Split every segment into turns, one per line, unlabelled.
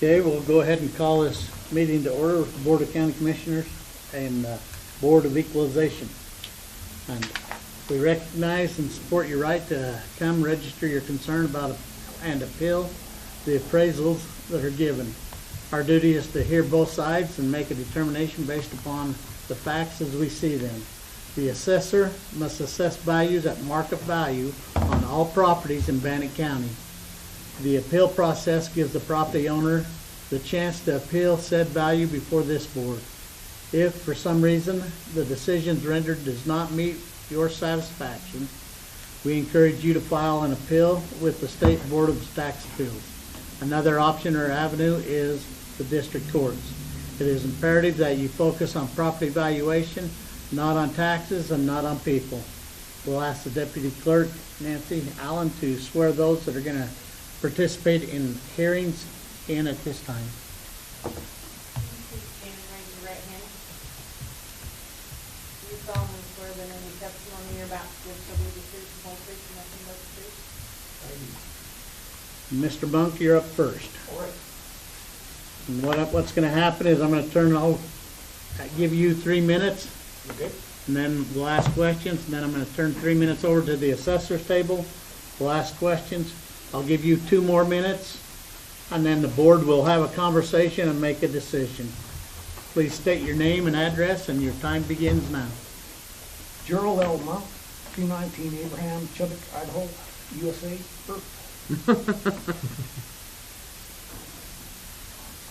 Okay, we'll go ahead and call this meeting to order with the Board of County Commissioners and Board of Equalization. And we recognize and support your right to come register your concern about and appeal the appraisals that are given. Our duty is to hear both sides and make a determination based upon the facts as we see them. The assessor must assess values at market value on all properties in Bannock County. The appeal process gives the property owner the chance to appeal said value before this board. If, for some reason, the decisions rendered does not meet your satisfaction, we encourage you to file an appeal with the State Board of Tax Appeals. Another option or avenue is the district courts. It is imperative that you focus on property valuation, not on taxes and not on people. We'll ask the Deputy Clerk, Nancy Allen, to swear those that are going to participate in hearings in at this time.
Please stand and raise your right hand. You solemnly swear that any testimony you're about to give shall be the truth, the whole truth, and nothing but the truth?
Mr. Bunk, you're up first.
All right.
And what's going to happen is I'm going to give you 3 minutes,
Okay.
and then we'll ask questions, and then I'm going to turn 3 minutes over to the assessor's table. We'll ask questions. I'll give you 2 more minutes, and then the board will have a conversation and make a decision. Please state your name and address, and your time begins now.
Gerald L. Monk, 219 Abraham, Chubbuck, Idaho, USA.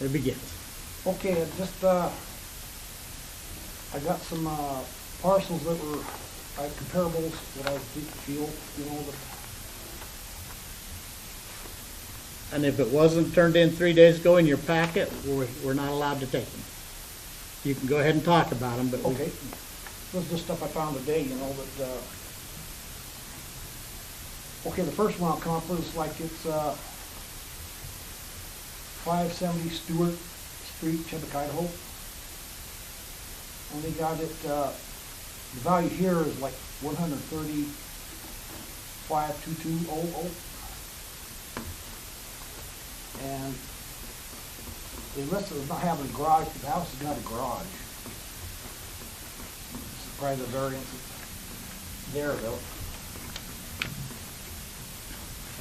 It begins.
Okay, I got some parcels that were comparables that I didn't feel, that
And if it wasn't turned in 3 days ago in your packet, we're not allowed to take them. You can go ahead and talk about them, but
okay. This is just stuff I found today, that, okay, the first one I'll come up with is like it's 570 Stewart Street, Chubbuck, Idaho. And they got it, the value here is like 135,2200. And they listed as not having a garage, but the house has got a garage. Surprised the variance is there though.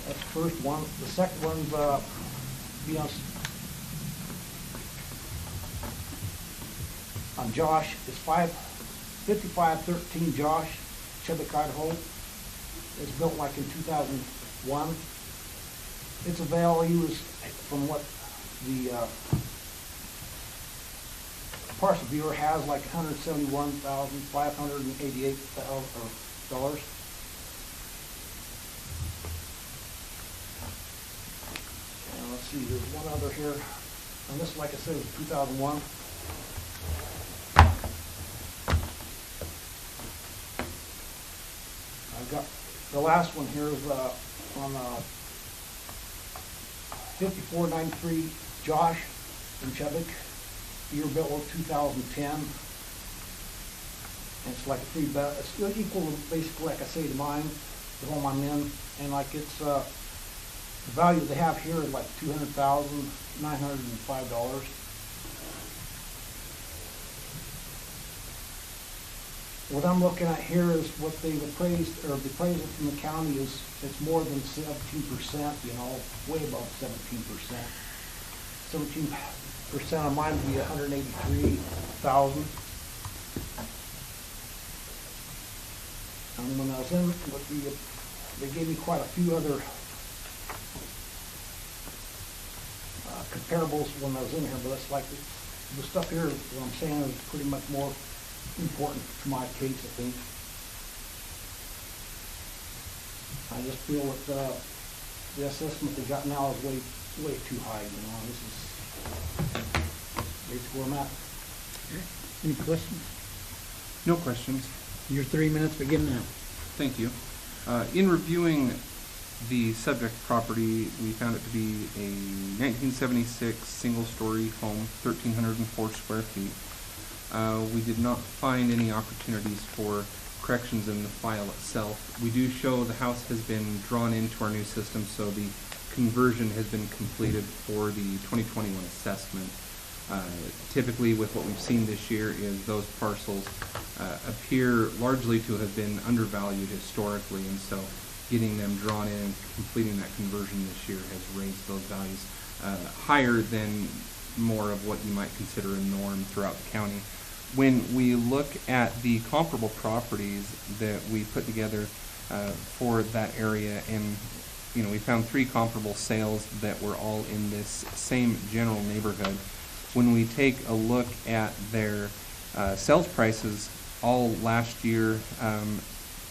That's the first one. The second one's be on Josh. It's 5513 Josh, Chubbuck, Idaho. It's built like in 2001. Its value is, from what the parcel viewer has, like $171,588. And let's see, there's one other here, and this, like I said, is 2001. I've got the last one here is on 5493 Josh in Chubbuck, year built 2010. And it's like a it's equal to basically, like I say, to mine, the home I'm in, and like it's the value they have here is like $200,905. What I'm looking at here is what they've appraised, or the appraisal from the county is, it's more than 17%, way above 17%. 17% of mine would be 183,000. And when I was in with they gave me quite a few other comparables when I was in here, but it's like the stuff here, what I'm saying, is pretty much more important to my case, I think. I just feel that the assessment they got now is way too high. This is basically where I'm at.
Any questions?
No questions.
Your 3 minutes begin now.
Thank you. In reviewing the subject property, we found it to be a 1976 single-story home, 1,304 square feet. We did not find any opportunities for corrections in the file itself. We do show the house has been drawn into our new system, so the conversion has been completed for the 2021 assessment. Typically, with what we've seen this year, is those parcels appear largely to have been undervalued historically, and so getting them drawn in and completing that conversion this year has raised those values higher than more of what you might consider a norm throughout the county. When we look at the comparable properties that we put together for that area, and we found 3 comparable sales that were all in this same general neighborhood. When we take a look at their sales prices all last year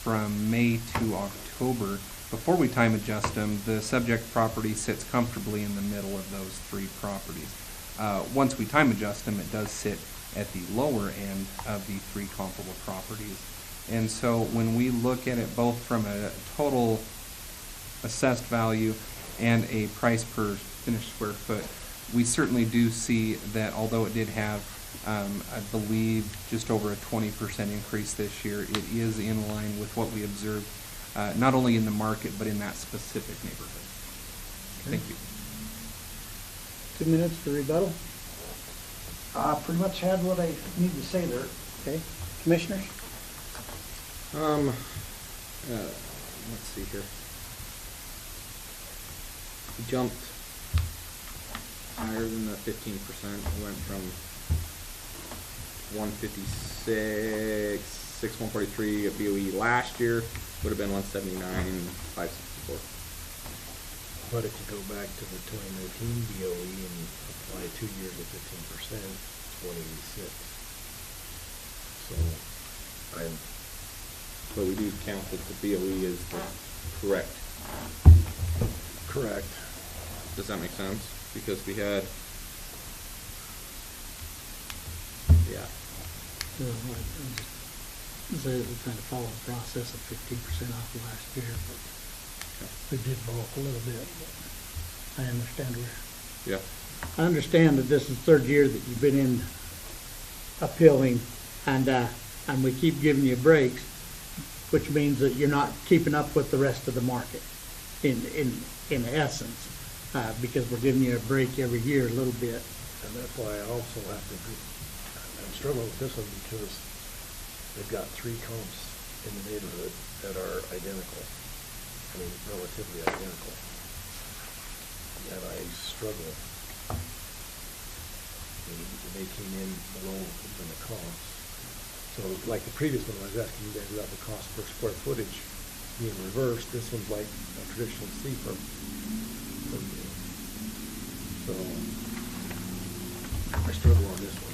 from May to October, before we time adjust them, the subject property sits comfortably in the middle of those 3 properties. Once we time adjust them, it does sit at the lower end of the 3 comparable properties. And so when we look at it both from a total assessed value and a price per finished square foot, we certainly do see that although it did have, I believe, just over a 20% increase this year, it is in line with what we observed, not only in the market, but in that specific neighborhood.
Okay.
Thank you.
2 minutes for rebuttal.
Pretty much had what I need to say there.
Okay. Commissioners?
Let's see here. We jumped higher than the 15%. We went from 156, 143 at BOE last year, would have been 179, 564.
But if you go back to the 2019 BOE and apply 2 years at 15%, it's 186. So,
But we do count that the BOE is correct.
correct.
Does that make sense? Because we had, yeah.
So we're trying to follow the process of 15% off of last year, but we did bulk a little bit. But I understand
Yeah.
I understand that this is the 3rd year that you've been in appealing, and we keep giving you breaks, which means that you're not keeping up with the rest of the market in essence, because we're giving you a break every year a little bit.
And that's why I also have to, I'm struggling with this one because they've got 3 comps in the neighborhood that are identical. I mean, relatively identical. And I struggle. They came in below even the comps. So like the previous one, I was asking you guys about the cost per square footage being reversed. This one's like a traditional C-firm. So I struggle on this one.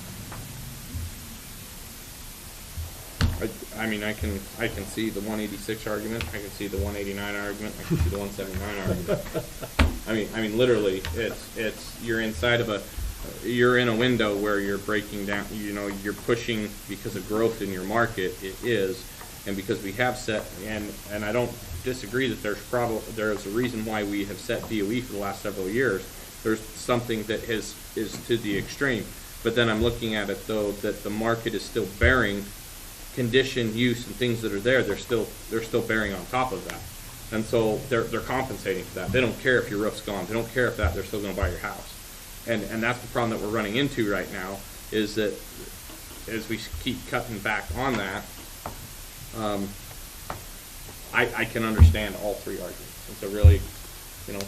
I mean, I can see the 186 argument. I can see the 189 argument. I can see the 179 argument. I mean, literally, it's you're inside of you're in a window where you're breaking down. You're pushing because of growth in your market. It is, and because we have set, and I don't disagree that there's a reason why we have set DOE for the last several years. There's something that is to the extreme, but then I'm looking at it though that the market is still bearing condition, use, and things that are there. They're still bearing on top of that, and so they're compensating for that. They don't care if your roof's gone. They don't care if that. They're still going to buy your house, and that's the problem that we're running into right now. Is that as we keep cutting back on that, I can understand all 3 arguments. And so really,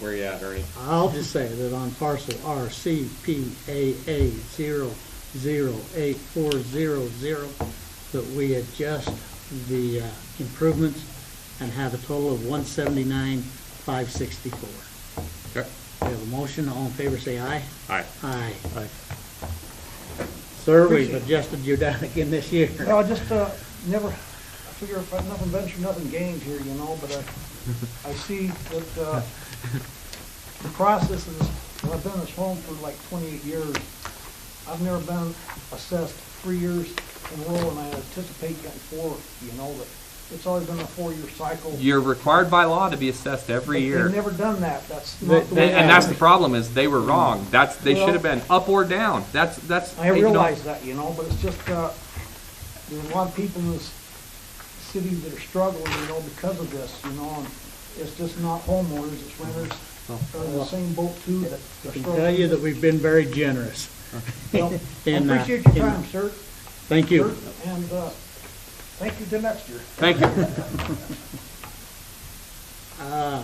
where you at, Ernie?
I'll just say that on parcel RCPAA 008400, that we adjust the improvements and have a total of 179,564.
Okay.
We have a motion. All in favor, say aye.
Aye.
Aye. Sir, we've adjusted you down again this year.
No, just I figure if I've nothing ventured, nothing gained here, but I see that the process is, I've been in this home for like 28 years. I've never been assessed 3 years in a row, and I anticipate getting 4, but it's always been a 4-year cycle.
You're required by law to be assessed every
But
year.
they've never done that. That's not the way.
And that's the problem, is they were wrong. They
Well,
should have been up or down. That's.
I realize that, but it's just, there's a lot of people in this city that are struggling, because of this, and it's just not homeowners, it's renters, are in the same boat too, that
I
they're
can
struggling.
tell you that we've been very generous.
Well, I
And,
appreciate your
and-
time, sir.
Thank you.
Sir, and, thank you till next year.
Thank you.
Uh,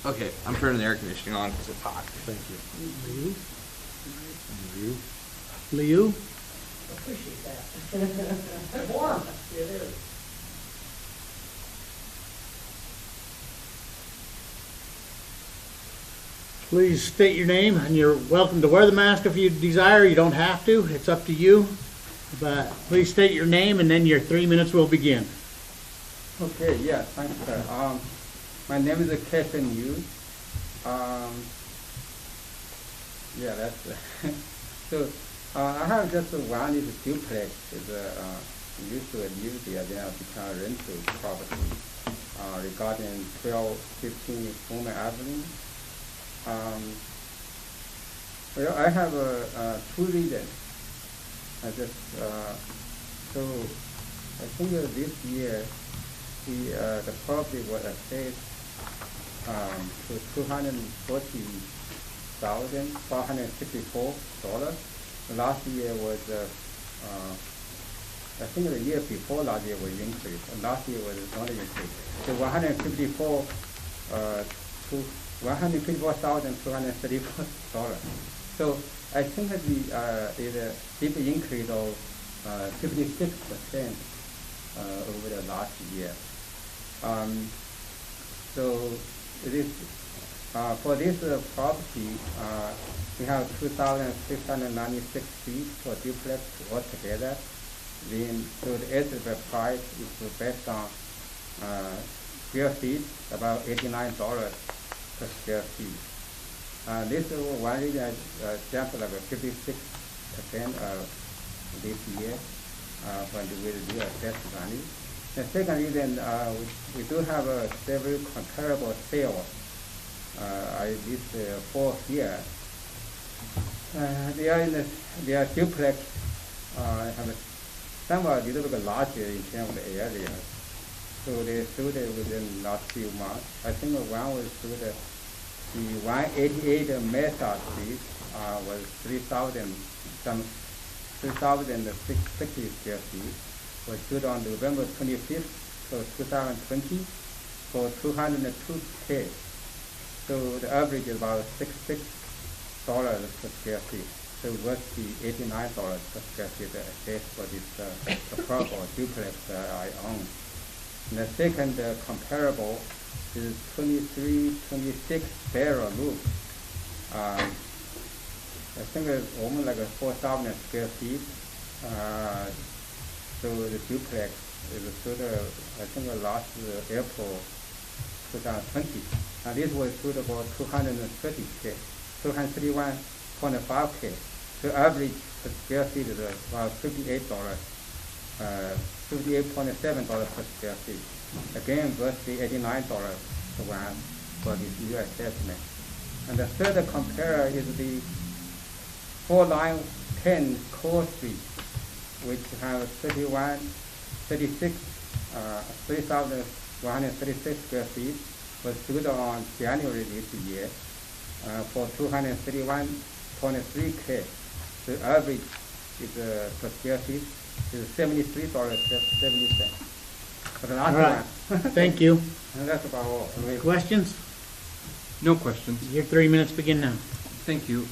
Okay, I'm turning the air conditioning on because it's hot.
Thank you.
Liu?
You?
Liu?
Appreciate that. It's warm. It is.
Please state your name, and you're welcome to wear the mask if you desire. You don't have to. It's up to you. But please state your name, and then your 3 minutes will begin.
Okay, yeah, thanks, sir. My name is Kevin Yu. Yeah, that's so. I have just one is duplex. Is used to use the then become rental property. Regarding 1215 Woman Avenue. Well, I have two reasons. I just so I think this year the property was assessed to $240,464. Last year was I think the year before last year was increased. Last year was not increased. So $154,234. So I think that the is a deep increase of 56% over the last year. So it is for this property we have 2,696 feet for duplex altogether. Then so the estimate price is based on square feet about $89 per square feet. This is one reason I jumped like 56% this year when we do assess value. The second reason we do have several comparable sales. This 4 here. They are duplex. Have somewhat a little bit larger in terms of the area. So they sold it within last few months. I think one was sold the 188 Mesa Street was 3,660 square feet. Was sold on November 25th, so 2020 for $202K. So the average is about $66 per square feet. So what's the $89 per square feet assessed for this proper duplex I own. And the second comparable is 2326 Barrel Loop. I think it's almost like 4,000 square feet. So the duplex is sold, I think last April 2020. And this was sold about 230K, 231.5K. The average per square feet is about $58, $58.7 per square feet. Again, versus $89 per one for this new assessment. And the third compare is the 4910 Core Street, which has 3,136 square feet, was sold on January this year for 231.3K. The average is per square feet is $73.70. For the last
All right.
one.
Thank you.
And that's about all.
Questions?
No questions.
Your 3 minutes begin now.
Thank you.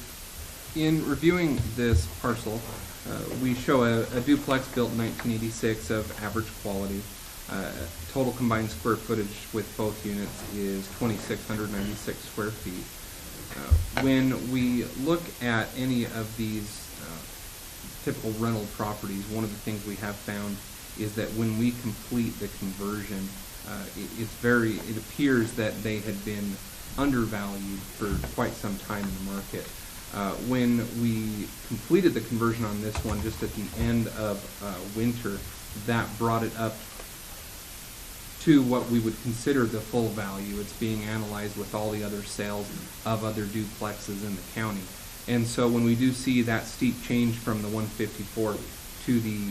In reviewing this parcel, we show a duplex built in 1986 of average quality. Total combined square footage with both units is 2,696 square feet. When we look at any of these typical rental properties, one of the things we have found is that when we complete the conversion, it appears that they had been undervalued for quite some time in the market. When we completed the conversion on this one just at the end of winter, that brought it up to what we would consider the full value. It's being analyzed with all the other sales of other duplexes in the county. And so when we do see that steep change from the 154 to the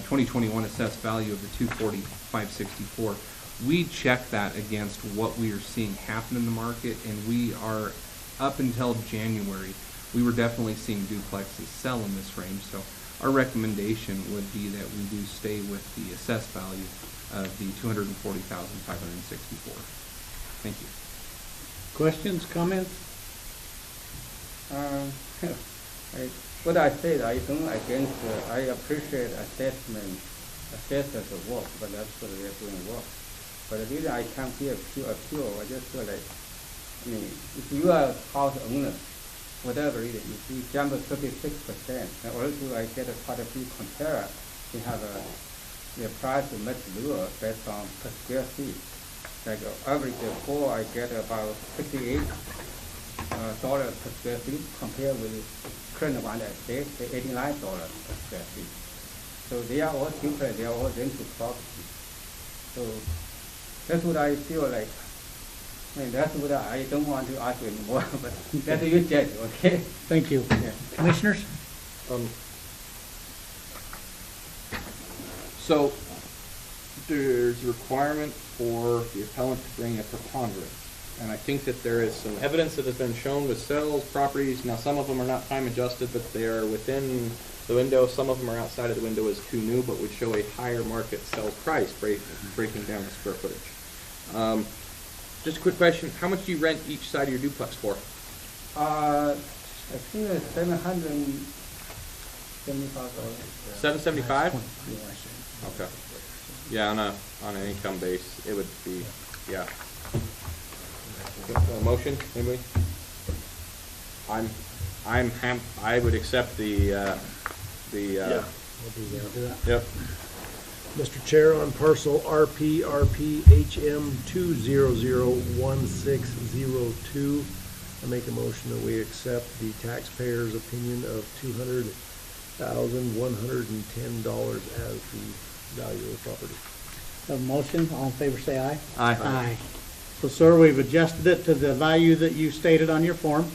2021 assessed value of the 240,564, we check that against what we are seeing happen in the market, and we are, up until January, we were definitely seeing duplexes sell in this range. So our recommendation would be that we do stay with the assessed value of the $240,564. Thank you.
Questions, comments?
What I said, I don't against, I appreciate assessors work, but that's what they're doing work. But the reason I come here to appeal, I just feel like, I mean, if you are a house owner, whatever it is, if you jump 36%, and also I get quite a few compare, they have their price is much lower based on per square feet. Like average four, I get about $58 per square feet compared with current one at $89 per square feet. So they are all different, they are all rental property. So that's what I feel like. I mean, that's what I don't want to argue anymore, but that's you judge, okay?
Thank you.
Yeah.
Commissioners?
So there's a requirement for the appellant to bring a preponderance. And I think that there is some evidence that has been shown with sales properties. Now, some of them are not time adjusted, but they are within the window. Some of them are outside of the window as too new, but would show a higher market sale price, breaking down the square footage. Just a quick question. How much do you rent each side of your duplex for?
I think it's $775.
$775? Okay. Yeah, on an income base, it would be, yeah. Motion, anybody? I would accept
Yeah, I'll do that.
Yep.
Mr. Chair, on parcel RPRPHM 2001602, I make a motion that we accept the taxpayer's opinion of $200,110 as the value of the property.
Have a motion, all in favor say aye.
Aye.
Aye. So, sir, we've adjusted it to the value that you stated on your form.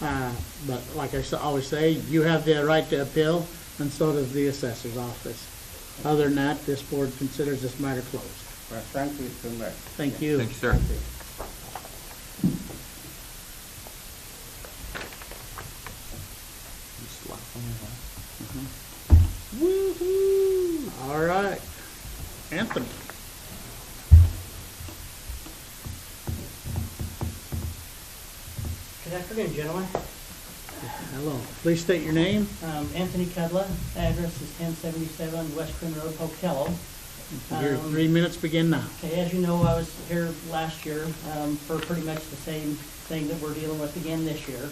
But like I always say, you have the right to appeal, and so does the assessor's office. Other than that, this board considers this matter closed.
Well, thank you so much.
Thank you.
Thank you, sir.
Thank you.
Woo-hoo! All right. Anthony.
Good afternoon, gentlemen.
Hello. Please state your name.
Anthony Cudla, address is 1077 West Quinn Road, Pocatello.
Your 3 minutes begin now.
Okay, as you know, I was here last year for pretty much the same thing that we're dealing with again this year.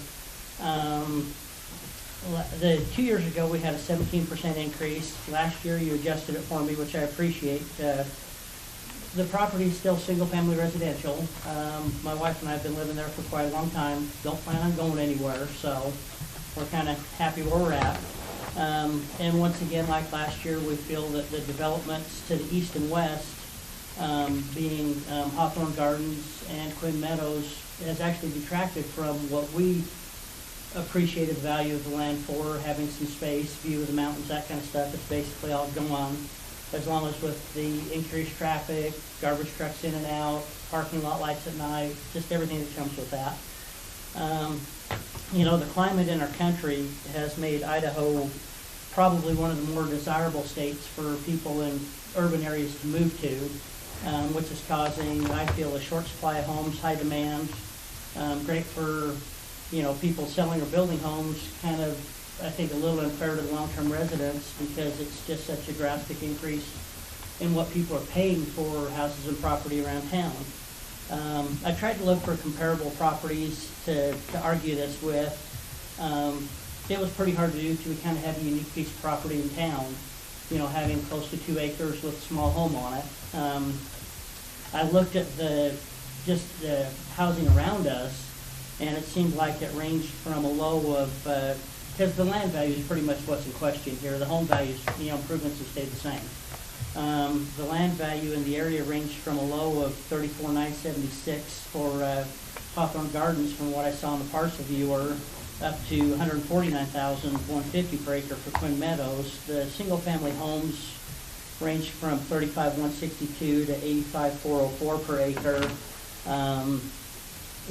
2 years ago, we had a 17% increase. Last year, you adjusted it for me, which I appreciate. The property is still single-family residential. My wife and I have been living there for quite a long time. Don't plan on going anywhere, so we're kind of happy where we're at. And once again, like last year, we feel that the developments to the east and west, being Hawthorne Gardens and Quinn Meadows, has actually detracted from what we appreciated the value of the land for, having some space, view of the mountains, that kind of stuff. It's basically all gone. As long as with the increased traffic, garbage trucks in and out, parking lot lights at night, just everything that comes with that. You know, the climate in our country has made Idaho probably one of the more desirable states for people in urban areas to move to, which is causing, I feel, a short supply of homes, high demand, great for, you know, people selling or building homes, kind of, I think, a little unfair to the long-term residents because it's just such a drastic increase in what people are paying for houses and property around town. I tried to look for comparable properties to argue this with. It was pretty hard to do because we kind of have a unique piece of property in town, you know, having close to 2 acres with a small home on it. I looked at the housing around us, and it seemed like it ranged from a low of, because the land value is pretty much what's in question here. The home values, you know, improvements have stayed the same. The land value in the area ranged from a low of $34,976 for Hawthorne Gardens, from what I saw in the parcel viewer, up to $149,150 per acre for Quinn Meadows. The single-family homes ranged from 35,162 to 85,404 per acre.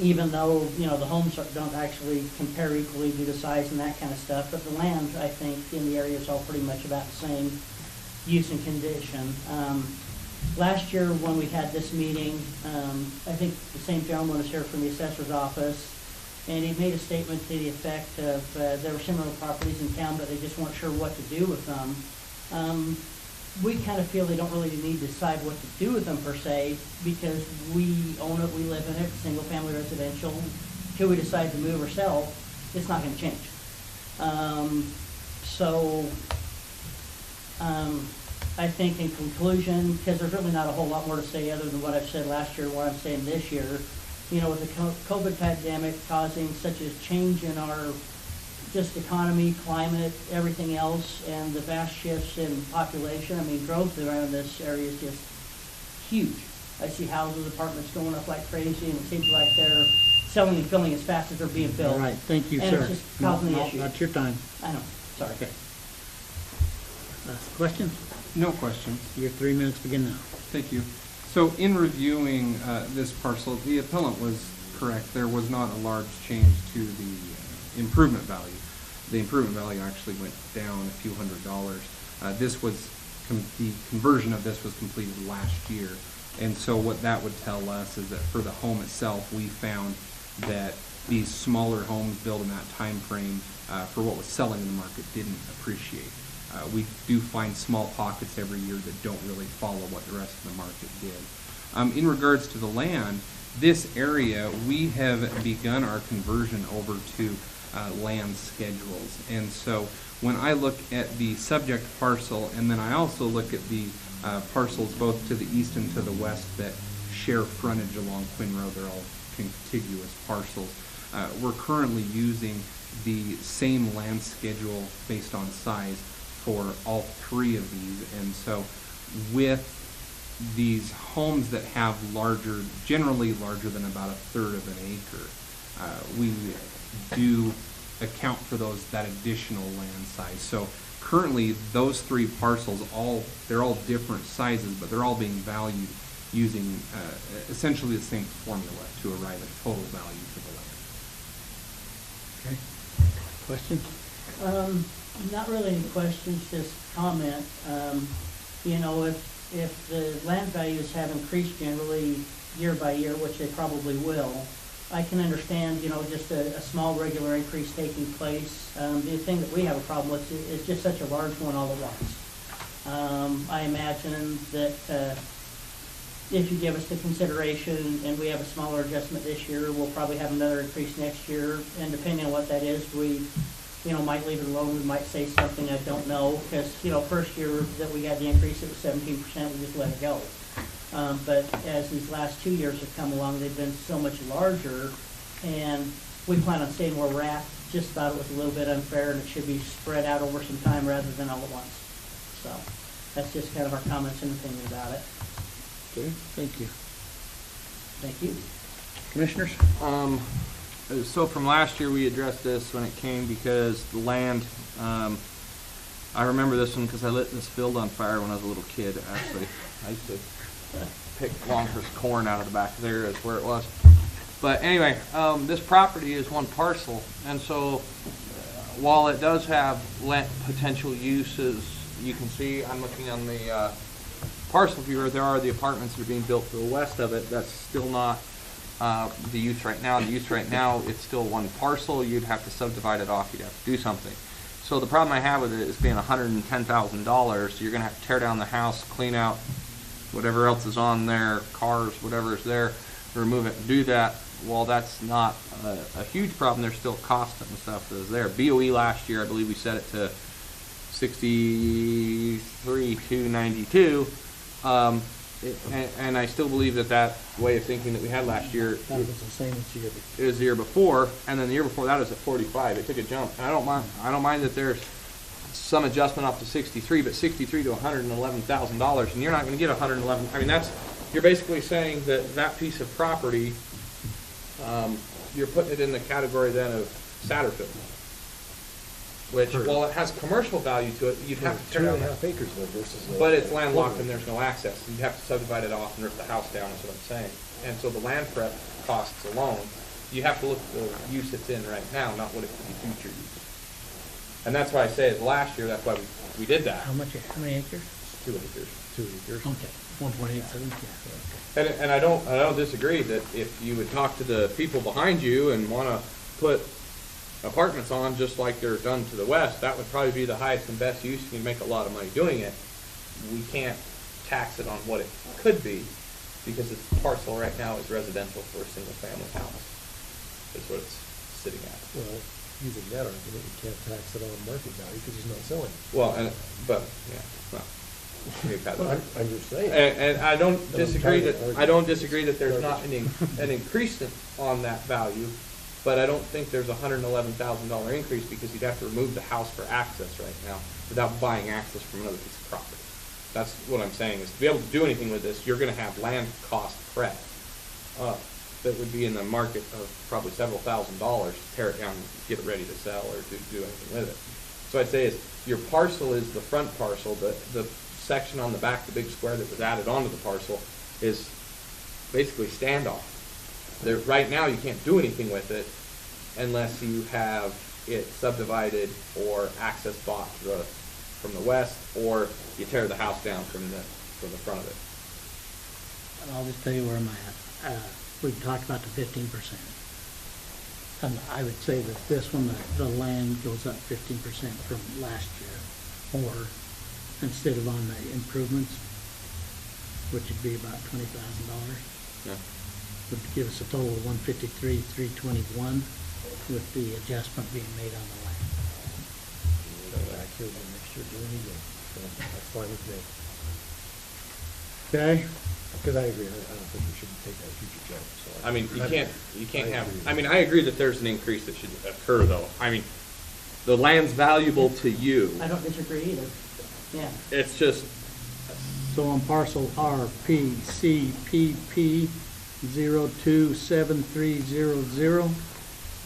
Even though, you know, the homes don't actually compare equally due to size and that kind of stuff, but the land, I think, in the area is all pretty much about the same use and condition. Last year when we had this meeting, I think the same gentleman was here from the assessor's office, and he made a statement to the effect of there were similar properties in town, but they just weren't sure what to do with them. We kind of feel they don't really need to decide what to do with them per se, because we own it, we live in it, single-family residential. Till we decide to move or sell, it's not going to change. I think in conclusion, because there's really not a whole lot more to say other than what I've said last year, what I'm saying this year, you know, with the COVID pandemic causing such a change in our just economy, climate, everything else, and the vast shifts in population. I mean, growth around this area is just huge. I see houses, apartments going up like crazy, and it seems like they're selling and filling as fast as they're being built.
All right, thank you,
And
sir.
it's just causing the issue.
That's your time.
I know, sorry.
Okay. Questions?
No questions.
Your 3 minutes begin now.
Thank you. So in reviewing this parcel, the appellant was correct. There was not a large change to the improvement value. The improvement value actually went down a few $100s. This was the conversion of this was completed last year, and so what that would tell us is that for the home itself, we found that these smaller homes built in that time frame for what was selling in the market didn't appreciate. We do find small pockets every year that don't really follow what the rest of the market did. In regards to the land, this area, we have begun our conversion over to land schedules. And so when I look at the subject parcel, and then I also look at the parcels both to the east and to the west that share frontage along Quinn Road, they're all contiguous parcels. We're currently using the same land schedule based on size for all three of these. And so with these homes that have larger, generally larger than about a third of an acre, we do account for that additional land size. So currently those three parcels, they're all different sizes, but they're all being valued using essentially the same formula to arrive at total value for the land.
Okay. Questions?
Not really any questions, just comment. You know, if the land values have increased generally year by year, which they probably will, I can understand, you know, just a small regular increase taking place. The thing that we have a problem with is just such a large one all at once. I imagine that if you give us the consideration and we have a smaller adjustment this year, we'll probably have another increase next year. And depending on what that is, we, you know, might leave it alone. We might say something, I don't know, because, you know, first year that we got the increase, it was 17%, we just let it go. But as these last 2 years have come along, they've been so much larger, and we plan on staying where we're at. Just thought it was a little bit unfair, and it should be spread out over some time rather than all at once. So that's just kind of our comments and opinion about it.
Okay, thank you.
Thank you.
Commissioners?
So from last year, we addressed this when it came because the land, I remember this one because I lit this field on fire when I was a little kid, actually. I used to pick Longhurst corn out of the back there is where it was. But anyway, this property is one parcel, and so while it does have potential uses, you can see, I'm looking on the parcel viewer, there are the apartments that are being built to the west of it. That's still not the use right now. The use right now, it's still one parcel. You'd have to subdivide it off. You'd have to do something. So the problem I have with it is being $110,000. So you're going to have to tear down the house, clean out whatever else is on there, cars, whatever is there, remove it and do that. Well, that's not a huge problem. There's still cost and stuff that is there. BOE last year, I believe we set it to $63,292. And I still believe that way of thinking that we had last year
That was the same as the year before.
it was the year before, and then the year before that was at 45. It took a jump, and I don't mind that there's some adjustment up to 63, but 63 to $111,000, and you're not going to get 111. I mean, you're basically saying that piece of property, you're putting it in the category then of Satterfield. which,
Per-
while it has commercial value to it, you'd have to tear down that.
2.5 acres then versus.
But it's landlocked and there's no access. You'd have to subdivide it off and rip the house down, is what I'm saying. And so the land prep costs alone, you have to look at the use it's in right now, not what it could be future use. And that's why I say it last year, that's why we did that.
How many acres?
2 acres.
2 acres.
Okay, 1.87, yeah.
And I don't disagree that if you would talk to the people behind you and wanna put apartments on just like they're done to the west, that would probably be the highest and best use. You can make a lot of money doing it. We can't tax it on what it could be, because its parcel right now is residential for a single family house. That's what it's sitting at.
Well, using that argument, you can't tax it on market value because it's not selling.
Well, but, yeah, well. we've had that.
I'm just saying.
And I don't
But I'm
disagree
trying to
that,
argue.
I don't disagree that there's not an increase on that value, but I don't think there's a $111,000 increase, because you'd have to remove the house for access right now without buying access from another piece of property. That's what I'm saying, is to be able to do anything with this, you're gonna have land cost prep that would be in the market of probably several $1,000s to tear it down and get it ready to sell or to do anything with it. So I'd say is, your parcel is the front parcel, the section on the back, the big square that was added onto the parcel, is basically standoff. There, right now, you can't do anything with it unless you have it subdivided or access bought from the west, or you tear the house down from the front of it.
I'll just tell you where I'm at. We've talked about the 15%. And I would say that this one, the land goes up 15% from last year, or instead of on the improvements, which would be about $20,000,
Yeah.
would give us a total of $153,321, with the adjustment being made on the land.
Go back here the next year doing it again. So that's fine with me.
Okay?
Because I agree, I don't think we should take that huge jump, so.
I mean, you can't
I
have,
agree.
I mean, I agree that there's an increase that should occur, though. I mean, the land's valuable to you.
I don't disagree either. Yeah.
It's just,
So on parcel RPCPP 027300,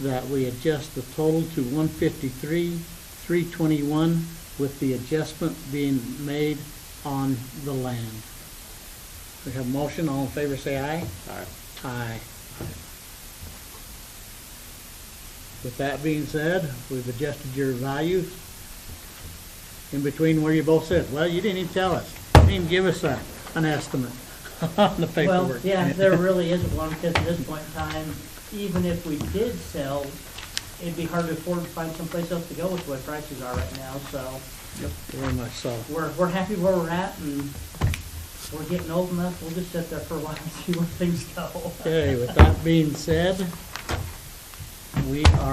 that we adjust the total to 153,321, with the adjustment being made on the land. We have a motion, all in favor say aye. Aye. With that being said, we've adjusted your values in between where you both said, well, you didn't even tell us. You didn't even give us an estimate on the
Well,
paperwork.
yeah, there really isn't one, because at this point in time, even if we did sell, it'd be hard to afford to find someplace else to go with what prices are right now, so
Yep, very much so.
we're happy where we're at, and we're getting old enough, we'll just sit there for a while and see where things go.
Okay, with that being said, we are